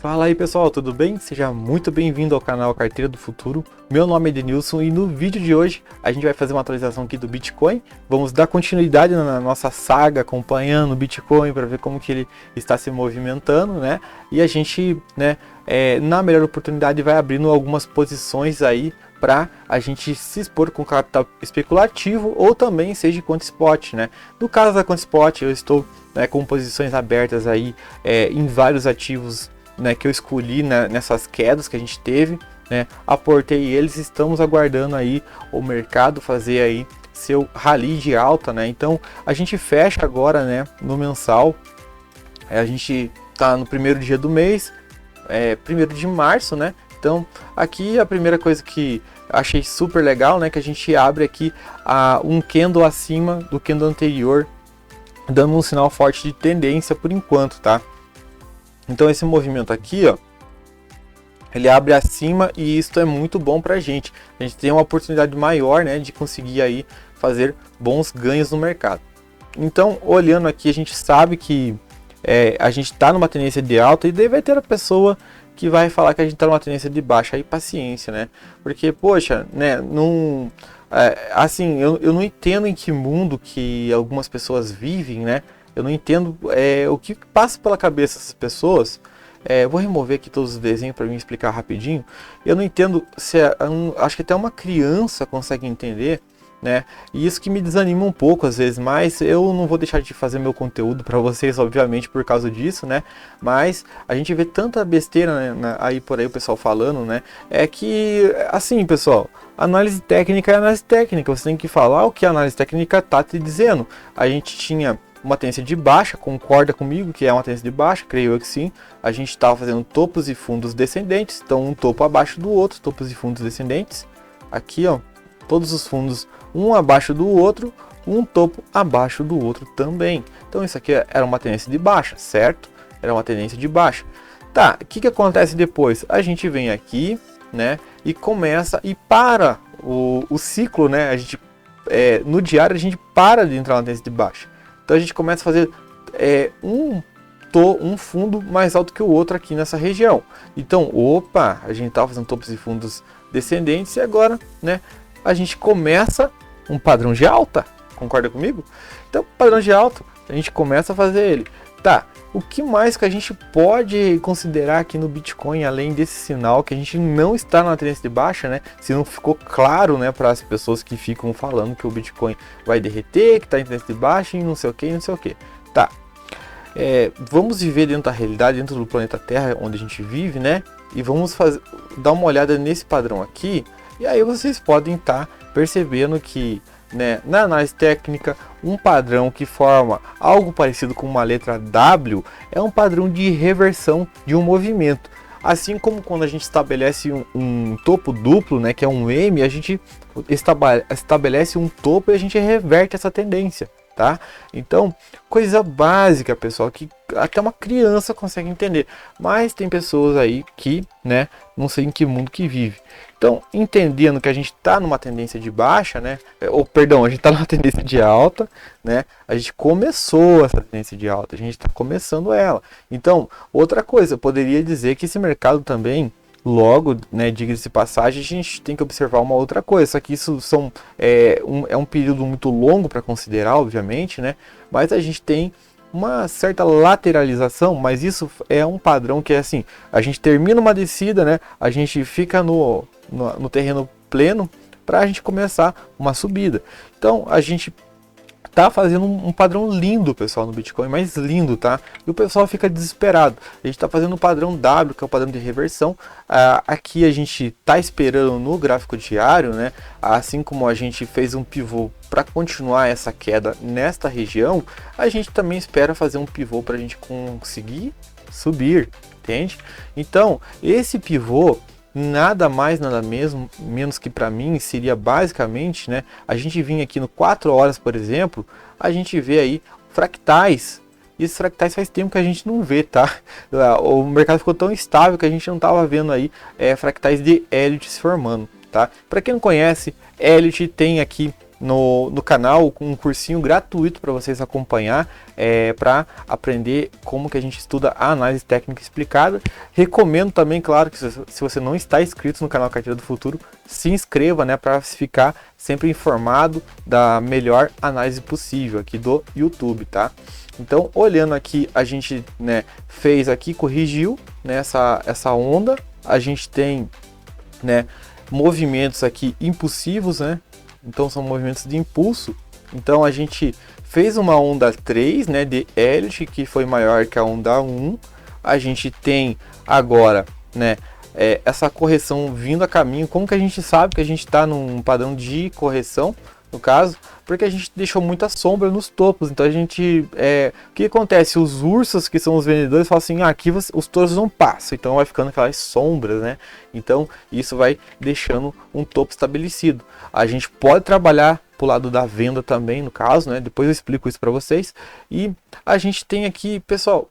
Fala aí pessoal, tudo bem? Seja muito bem-vindo ao canal Carteira do Futuro. Meu nome é Denilson e no vídeo de hoje a gente vai fazer uma atualização aqui do Bitcoin. Vamos dar continuidade na nossa saga acompanhando o Bitcoin para ver como que ele está se movimentando, né? E a gente, na melhor oportunidade vai abrindo algumas posições aí para a gente se expor com capital especulativo ou também seja quanto spot, né? No caso da quanto spot eu estou com posições abertas aí em vários ativos, né, que eu escolhi nessas quedas que a gente teve, né, aportei eles, estamos aguardando aí o mercado fazer aí seu rally de alta, né, então a gente fecha agora, né, no mensal, a gente tá no primeiro dia do mês, 1º de março, né, então aqui a primeira coisa que achei super legal, né, que a gente abre aqui um candle acima do candle anterior, dando um sinal forte de tendência por enquanto, tá? Então esse movimento aqui, ó, ele abre acima e isso é muito bom pra gente. A gente tem uma oportunidade maior, né, de conseguir aí fazer bons ganhos no mercado. Então, olhando aqui, a gente sabe que a gente tá numa tendência de alta e daí vai ter a pessoa que vai falar que a gente tá numa tendência de baixa. Aí paciência, né? Porque, poxa, né, não... assim, eu não entendo em que mundo que algumas pessoas vivem, né? Eu não entendo o que passa pela cabeça dessas pessoas. Vou remover aqui todos os desenhos para me explicar rapidinho. Eu não entendo se acho que até uma criança consegue entender, né? E isso que me desanima um pouco às vezes, mas eu não vou deixar de fazer meu conteúdo para vocês, obviamente, por causa disso, né? Mas a gente vê tanta besteira, né, aí por aí o pessoal falando, né? É que, assim, pessoal, análise técnica é análise técnica. Você tem que falar o que a análise técnica tá te dizendo. A gente tinha uma tendência de baixa, concorda comigo que é uma tendência de baixa? Creio eu que sim. A gente estava fazendo topos e fundos descendentes, então um topo abaixo do outro, topos e fundos descendentes. Aqui, ó, todos os fundos um abaixo do outro, um topo abaixo do outro também. Então isso aqui era uma tendência de baixa, certo? Era uma tendência de baixa. Tá, o que acontece depois? A gente vem aqui, né, e começa e para o ciclo, né? A gente, no diário a gente para de entrar na tendência de baixa. Então a gente começa a fazer um fundo mais alto que o outro aqui nessa região. Então, opa, a gente estava fazendo topos e fundos descendentes e agora, né, a gente começa um padrão de alta. Concorda comigo? Então, padrão de alta, a gente começa a fazer ele. Tá, o que mais que a gente pode considerar aqui no Bitcoin, além desse sinal que a gente não está na tendência de baixa, né? Se não ficou claro, né, para as pessoas que ficam falando que o Bitcoin vai derreter, que está em tendência de baixa e não sei o que, não sei o que. Tá, vamos viver dentro da realidade, dentro do planeta Terra, onde a gente vive, né? E vamos dar uma olhada nesse padrão aqui, e aí vocês podem estar percebendo que, né, na análise técnica, um padrão que forma algo parecido com uma letra W é um padrão de reversão de um movimento. Assim como quando a gente estabelece um topo duplo, né, que é um M, a gente estabelece um topo e a gente reverte essa tendência, tá? Então, coisa básica, pessoal, que até uma criança consegue entender. Mas tem pessoas aí que, né, não sei em que mundo que vive. Então, entendendo que a gente está numa tendência de baixa, né? Ou perdão, a gente está numa tendência de alta, né? A gente começou essa tendência de alta, a gente está começando ela. Então, outra coisa, eu poderia dizer que esse mercado também, logo, né, diga-se de passagem, a gente tem que observar uma outra coisa. Só que isso é um período muito longo para considerar, obviamente, né? Mas a gente tem uma certa lateralização, mas isso é um padrão que é assim, a gente termina uma descida, né? A gente fica no terreno pleno para a gente começar uma subida. Então a gente tá fazendo um padrão lindo, pessoal, no Bitcoin, mas lindo, tá? E o pessoal fica desesperado. A gente tá fazendo o padrão W, que é o padrão de reversão. Aqui a gente tá esperando no gráfico diário, né? Assim como a gente fez um pivô para continuar essa queda nesta região, a gente também espera fazer um pivô para a gente conseguir subir, entende? Então, esse pivô nada mais, nada menos que para mim seria basicamente, né, a gente vinha aqui no 4 horas, por exemplo, a gente vê aí fractais. E esses fractais faz tempo que a gente não vê, tá? O mercado ficou tão estável que a gente não estava vendo aí fractais de Elliott se formando, tá? Para quem não conhece, Elliott tem aqui no canal um cursinho gratuito para vocês acompanhar, para aprender como que a gente estuda a análise técnica explicada. Recomendo também, claro, que se você não está inscrito no canal Carteira do Futuro, se inscreva, né, para ficar sempre informado da melhor análise possível aqui do YouTube, tá? Então, olhando aqui, a gente, né, fez aqui, corrigiu, né, essa onda. A gente tem, né, movimentos aqui impulsivos, né? Então são movimentos de impulso. Então a gente fez uma onda 3, né, de Elliott, que foi maior que a onda 1. A gente tem agora, né, essa correção vindo a caminho. Como que a gente sabe que a gente está num padrão de correção, no caso? Porque a gente deixou muita sombra nos topos. Então a gente, o que acontece? Os ursos, que são os vendedores, falam assim, aqui os touros não passam, então vai ficando aquelas sombras, né? Então isso vai deixando um topo estabelecido. A gente pode trabalhar pro lado da venda também, no caso, né? Depois eu explico isso para vocês. E a gente tem aqui, pessoal,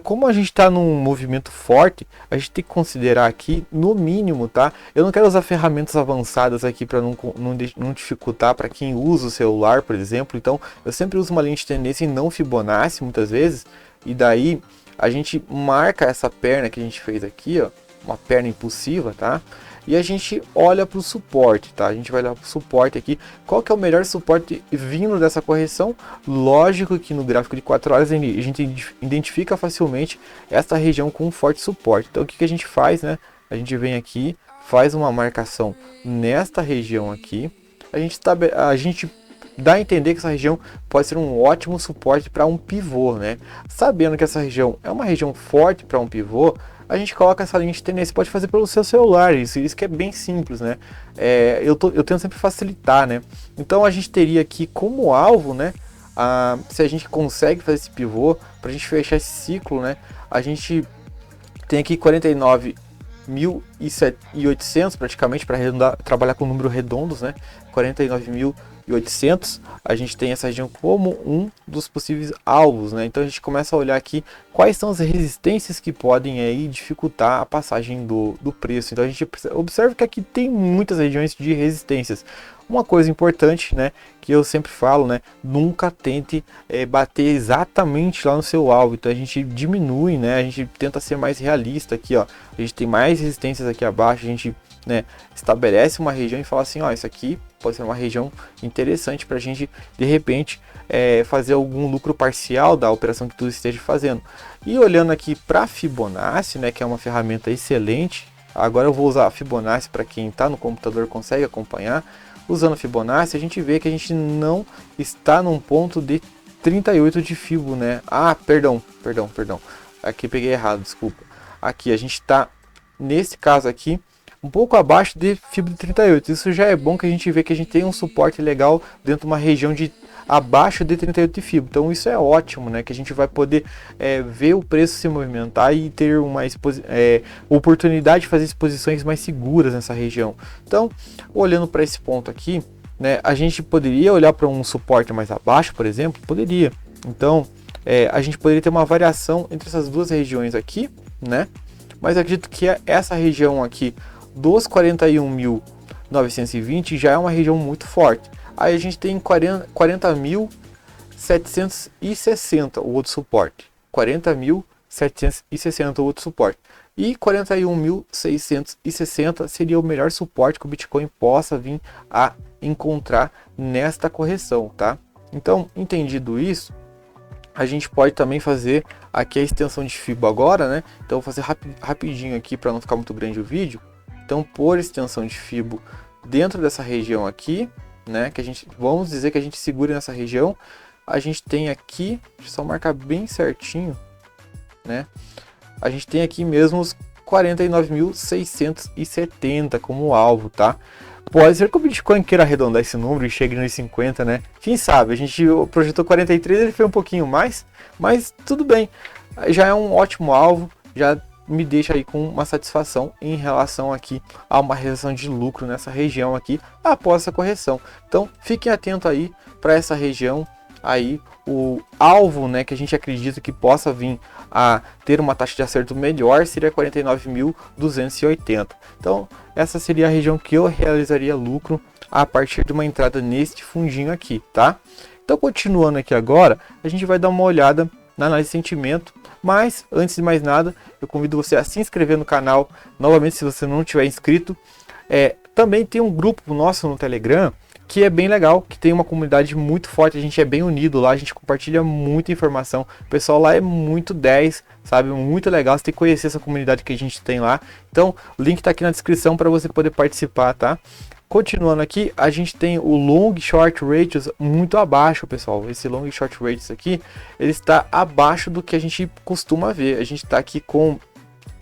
como a gente está num movimento forte, a gente tem que considerar aqui, no mínimo, tá? Eu não quero usar ferramentas avançadas aqui para não dificultar para quem usa o celular, por exemplo. Então, eu sempre uso uma linha de tendência e não Fibonacci, muitas vezes. E daí, a gente marca essa perna que a gente fez aqui, ó, uma perna impulsiva, tá? E a gente olha para o suporte, tá? A gente vai olhar para o suporte aqui. Qual que é o melhor suporte vindo dessa correção? Lógico que no gráfico de 4 horas a gente identifica facilmente essa região com um forte suporte. Então o que a gente faz, né? A gente vem aqui, faz uma marcação nesta região aqui. A gente dá a entender que essa região pode ser um ótimo suporte para um pivô, né? Sabendo que essa região é uma região forte para um pivô, a gente coloca essa linha de tendência, pode fazer pelo seu celular, isso que é bem simples, né? Eu tento sempre facilitar, né? Então a gente teria aqui como alvo, né? Se a gente consegue fazer esse pivô, para a gente fechar esse ciclo, né? A gente tem aqui 49.800 praticamente, para trabalhar com números redondos, né? 49.800, a gente tem essa região como um dos possíveis alvos, né? Então a gente começa a olhar aqui quais são as resistências que podem aí dificultar a passagem do preço. Então a gente observa que aqui tem muitas regiões de resistências. Uma coisa importante, né, que eu sempre falo, né, nunca tente bater exatamente lá no seu alvo. Então a gente diminui, né, a gente tenta ser mais realista aqui, ó. A gente tem mais resistências aqui abaixo, a gente, né, estabelece uma região e fala assim, ó, isso aqui pode ser uma região interessante para a gente, de repente, fazer algum lucro parcial da operação que tu esteja fazendo. E olhando aqui para Fibonacci, né, que é uma ferramenta excelente. Agora eu vou usar a Fibonacci para quem está no computador consegue acompanhar. Usando a Fibonacci, a gente vê que a gente não está num ponto de 38 de Fibo, né? Perdão. Aqui peguei errado, desculpa. Aqui a gente está, nesse caso aqui, um pouco abaixo de Fibo de 38. Isso já é bom, que a gente vê que a gente tem um suporte legal dentro de uma região de abaixo de 38 de Fibo. Então isso é ótimo, né? Que a gente vai poder ver o preço se movimentar e ter uma oportunidade de fazer exposições mais seguras nessa região. Então, olhando para esse ponto aqui, né, a gente poderia olhar para um suporte mais abaixo, por exemplo? Poderia. Então, a gente poderia ter uma variação entre essas duas regiões aqui, né? Mas acredito que essa região aqui dos 41.920 já é uma região muito forte. Aí a gente tem 40.760 o outro suporte. 40.760 o outro suporte. E 41.660 seria o melhor suporte que o Bitcoin possa vir a encontrar nesta correção, tá? Então, entendido isso, a gente pode também fazer aqui a extensão de Fibo agora, né? Então, vou fazer rapidinho aqui para não ficar muito grande o vídeo. Então, por extensão de Fibo dentro dessa região aqui, né, que vamos dizer que a gente segura nessa região, a gente tem aqui, deixa eu só marcar bem certinho, né, a gente tem aqui mesmo os 49.670 como alvo, tá? Pode ser que o Bitcoin queira arredondar esse número e chegue nos 50, né? Quem sabe? A gente projetou 43, ele foi um pouquinho mais, mas tudo bem, já é um ótimo alvo, já me deixa aí com uma satisfação em relação aqui a uma realização de lucro nessa região aqui após essa correção. Então fiquem atentos aí para essa região aí, o alvo, né, que a gente acredita que possa vir a ter uma taxa de acerto melhor seria 49.280. Então essa seria a região que eu realizaria lucro a partir de uma entrada neste fundinho aqui, tá? Então, continuando aqui agora, a gente vai dar uma olhada na análise de sentimento. Mas, antes de mais nada, eu convido você a se inscrever no canal. Novamente, se você não tiver inscrito. Também tem um grupo nosso no Telegram, que é bem legal, que tem uma comunidade muito forte, a gente é bem unido lá, a gente compartilha muita informação. O pessoal lá é muito 10, sabe? Muito legal, você tem que conhecer essa comunidade que a gente tem lá. Então, o link tá aqui na descrição para você poder participar, tá? Continuando aqui, a gente tem o long short ratios muito abaixo, pessoal. Esse long short ratios aqui, ele está abaixo do que a gente costuma ver. A gente está aqui com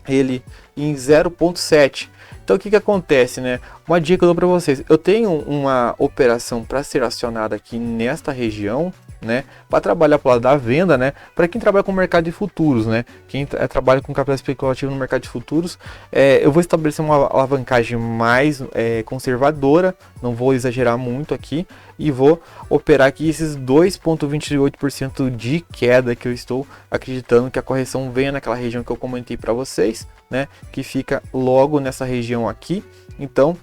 ele em 0.7. Então o que acontece, né? Uma dica que eu dou para vocês. Eu tenho uma operação para ser acionada aqui nesta região, né, para trabalhar para lado da venda, né, para quem trabalha com o mercado de futuros, né, quem trabalha com capital especulativo no mercado de futuros, eu vou estabelecer uma alavancagem mais conservadora, não vou exagerar muito aqui, e vou operar aqui esses 2,28% de queda que eu estou acreditando que a correção venha naquela região que eu comentei para vocês, né, que fica logo nessa região aqui. Então,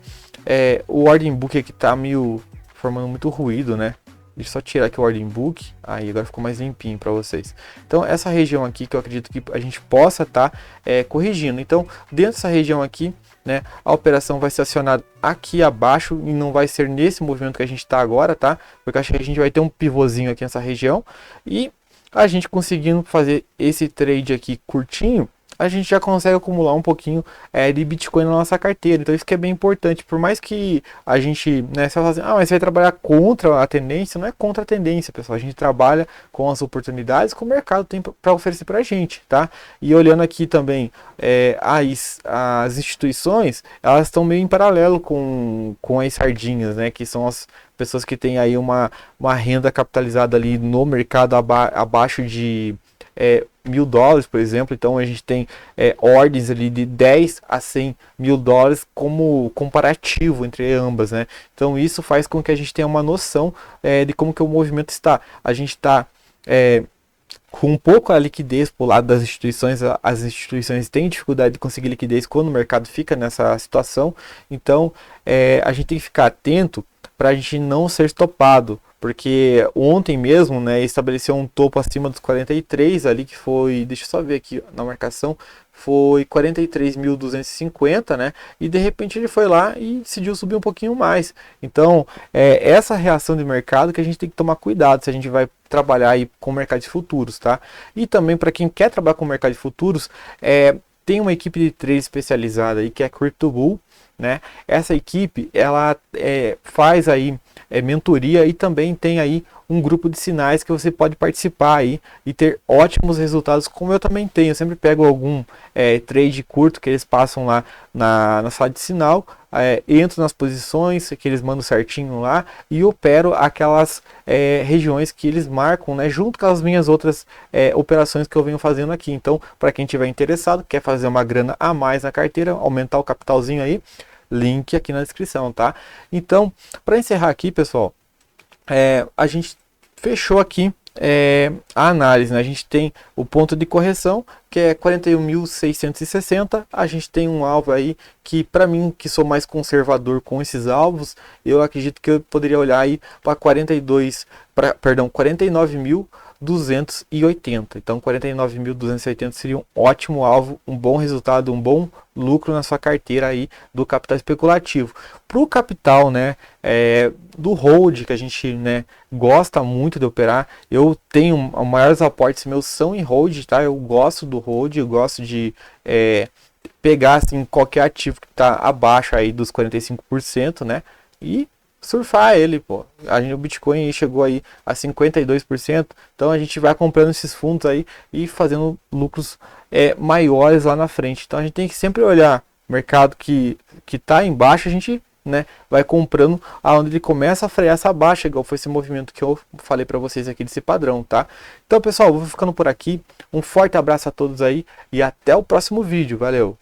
o ordem book aqui tá meio formando muito ruído, né? Deixa eu só tirar aqui o ordem book. Aí agora ficou mais limpinho para vocês. Então essa região aqui que eu acredito que a gente possa estar corrigindo. Então dentro dessa região aqui, né, a operação vai ser acionada aqui abaixo e não vai ser nesse movimento que a gente está agora, tá? Porque acho que a gente vai ter um pivôzinho aqui nessa região e a gente conseguindo fazer esse trade aqui curtinho, a gente já consegue acumular um pouquinho de Bitcoin na nossa carteira. Então isso que é bem importante. Por mais que a gente, né, você fala assim, mas você vai trabalhar contra a tendência, não é contra a tendência, pessoal. A gente trabalha com as oportunidades que o mercado tem para oferecer para a gente, tá? E olhando aqui também as instituições, elas estão meio em paralelo com as sardinhas, né? Que são as pessoas que têm aí uma renda capitalizada ali no mercado abaixo de $1.000, por exemplo. Então a gente tem ordens ali de 10 a 100 mil dólares como comparativo entre ambas, né? Então isso faz com que a gente tenha uma noção de como que o movimento está. A gente está com um pouco a liquidez para o lado das instituições. As instituições têm dificuldade de conseguir liquidez quando o mercado fica nessa situação. Então a gente tem que ficar atento para a gente não ser estopado, porque ontem mesmo, né, estabeleceu um topo acima dos 43 ali, que foi, deixa eu só ver aqui na marcação, foi 43.250, né, e de repente ele foi lá e decidiu subir um pouquinho mais. Então essa reação de mercado que a gente tem que tomar cuidado se a gente vai trabalhar aí com o mercado de futuros, tá? E também para quem quer trabalhar com o mercado de futuros, tem uma equipe de trade especializada aí que é a CryptoBull, né? Essa equipe ela faz aí mentoria e também tem aí um grupo de sinais que você pode participar aí e ter ótimos resultados, como eu também tenho. Eu sempre pego algum trade curto que eles passam lá na sala de sinal, entro nas posições que eles mandam certinho lá e opero aquelas regiões que eles marcam, né, junto com as minhas outras operações que eu venho fazendo aqui. Então, para quem tiver interessado, quer fazer uma grana a mais na carteira, aumentar o capitalzinho aí, link aqui na descrição, tá? Então, para encerrar aqui, pessoal, a gente fechou aqui a análise, né? A gente tem o ponto de correção, que é 41.660. A gente tem um alvo aí que, para mim, que sou mais conservador com esses alvos, eu acredito que eu poderia olhar aí para 49.280. Então 49.280 seria um ótimo alvo, um bom resultado, um bom lucro na sua carteira aí do capital especulativo. Para o capital, né, do hold, que a gente, né, gosta muito de operar, eu tenho os maiores aportes meus são em hold, tá? Eu gosto do hold, eu gosto de pegar assim qualquer ativo que está abaixo aí dos 45%, né, e surfar ele, pô. O Bitcoin chegou aí a 52%, então a gente vai comprando esses fundos aí e fazendo lucros maiores lá na frente. Então a gente tem que sempre olhar o mercado que tá embaixo, a gente, né, vai comprando aonde ele começa a frear essa baixa, igual foi esse movimento que eu falei para vocês aqui desse padrão, tá? Então, pessoal, vou ficando por aqui. Um forte abraço a todos aí e até o próximo vídeo. Valeu!